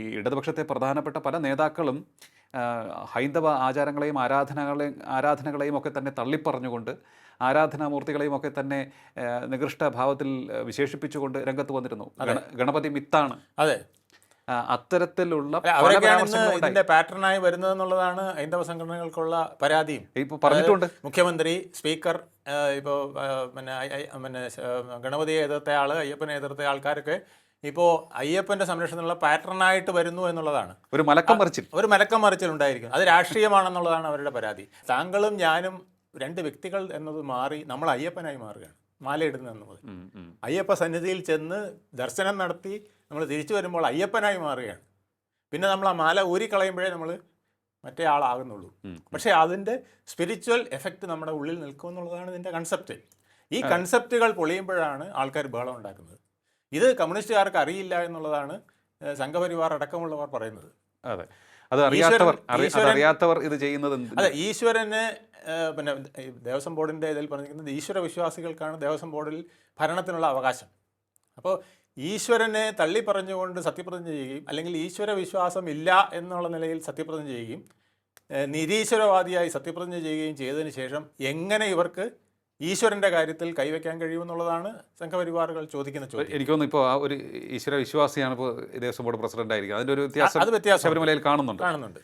ഈ ഇടതുപക്ഷത്തെ പ്രധാനപ്പെട്ട പല നേതാക്കളും ഹൈന്ദവ ആചാരങ്ങളെയും ആരാധനകളെയും ഒക്കെ തന്നെ തള്ളിപ്പറഞ്ഞുകൊണ്ട് ആരാധനാമൂർത്തികളെയും ഒക്കെ തന്നെ നികൃഷ്ടഭാവത്തിൽ വിശേഷിപ്പിച്ചുകൊണ്ട് രംഗത്ത് വന്നിരുന്നു. ഗണപതി മിത്താണ്. അതെ, അത്തരത്തിലുള്ള ഇതിന്റെ പാറ്റേണായി വരുന്നതെന്നുള്ളതാണ് ഹൈന്ദവ സംഘടനകൾക്കുള്ള പരാതിയും ഇപ്പോൾ പറഞ്ഞിട്ടുണ്ട്. മുഖ്യമന്ത്രി, സ്പീക്കർ, ഇപ്പോൾ പിന്നെ ഗണപതിയെ എതിർത്ത ആള്, അയ്യപ്പനെ എതിർത്ത ആൾക്കാരൊക്കെ ഇപ്പോൾ അയ്യപ്പന്റെ സംരക്ഷണത്തിനുള്ള പാറ്റേണായിട്ട് വരുന്നു എന്നുള്ളതാണ്. ഒരു മലക്കം മറിച്ചിൽ ഉണ്ടായിരിക്കും. അത് രാഷ്ട്രീയമാണെന്നുള്ളതാണ് അവരുടെ പരാതി. താങ്കളും ഞാനും രണ്ട് വ്യക്തികൾ എന്നത് മാറി നമ്മൾ അയ്യപ്പനായി മാറുകയാണ്. മാലയിടുന്നത് മുതൽ അയ്യപ്പ സന്നിധിയിൽ ചെന്ന് ദർശനം നടത്തി നമ്മൾ തിരിച്ചു വരുമ്പോൾ അയ്യപ്പനായി മാറുകയാണ്. പിന്നെ നമ്മൾ ആ മാല ഊരിക്കളയുമ്പോഴേ നമ്മൾ മറ്റേ ആളാകുന്നുള്ളൂ. പക്ഷേ അതിൻ്റെ സ്പിരിച്വൽ എഫക്റ്റ് നമ്മുടെ ഉള്ളിൽ നിൽക്കും എന്നുള്ളതാണ് ഇതിൻ്റെ കൺസെപ്റ്റ്. ഈ കൺസെപ്റ്റുകൾ പൊളിയുമ്പോഴാണ് ആൾക്കാർ ബഹളം ഉണ്ടാക്കുന്നത്. ഇത് കമ്മ്യൂണിസ്റ്റുകാർക്ക് അറിയില്ല എന്നുള്ളതാണ് സംഘപരിവാർ അടക്കമുള്ളവർ പറയുന്നത്. അതെ, അത് അറിയാത്തവർ ഇത് ചെയ്യുന്നത്. അതെ, ഈശ്വരന് പിന്നെ ദേവസ്വം ബോർഡിൻ്റെ ഇതിൽ പറഞ്ഞിരിക്കുന്നത് ഈശ്വര വിശ്വാസികൾക്കാണ് ദേവസ്വം ബോർഡിൽ ഭരണത്തിനുള്ള അവകാശം. അപ്പോൾ ഈശ്വരനെ തള്ളി പറഞ്ഞുകൊണ്ട് സത്യപ്രതിജ്ഞ ചെയ്യുകയും അല്ലെങ്കിൽ ഈശ്വര വിശ്വാസം ഇല്ല എന്നുള്ള നിലയിൽ സത്യപ്രതിജ്ഞ ചെയ്യുകയും നിരീശ്വരവാദിയായി സത്യപ്രതിജ്ഞ ചെയ്യുകയും ചെയ്തതിന് ശേഷം എങ്ങനെ ഇവർക്ക് ഈശ്വരൻ്റെ കാര്യത്തിൽ കൈവയ്ക്കാൻ കഴിയുമെന്നുള്ളതാണ് സംഘപരിവാറുകൾ ചോദിക്കുന്ന ചോദ്യം. എനിക്ക് തോന്നുന്നു ഇപ്പോൾ ആ ഒരു ഈശ്വര വിശ്വാസിയാണ് ഇപ്പോൾ ദേവസ്വം ബോർഡ് പ്രസിഡന്റ് ആയിരിക്കും. അതിൻ്റെ ഒരു വ്യത്യാസം ശബരിമലയിൽ കാണുന്നുണ്ട്.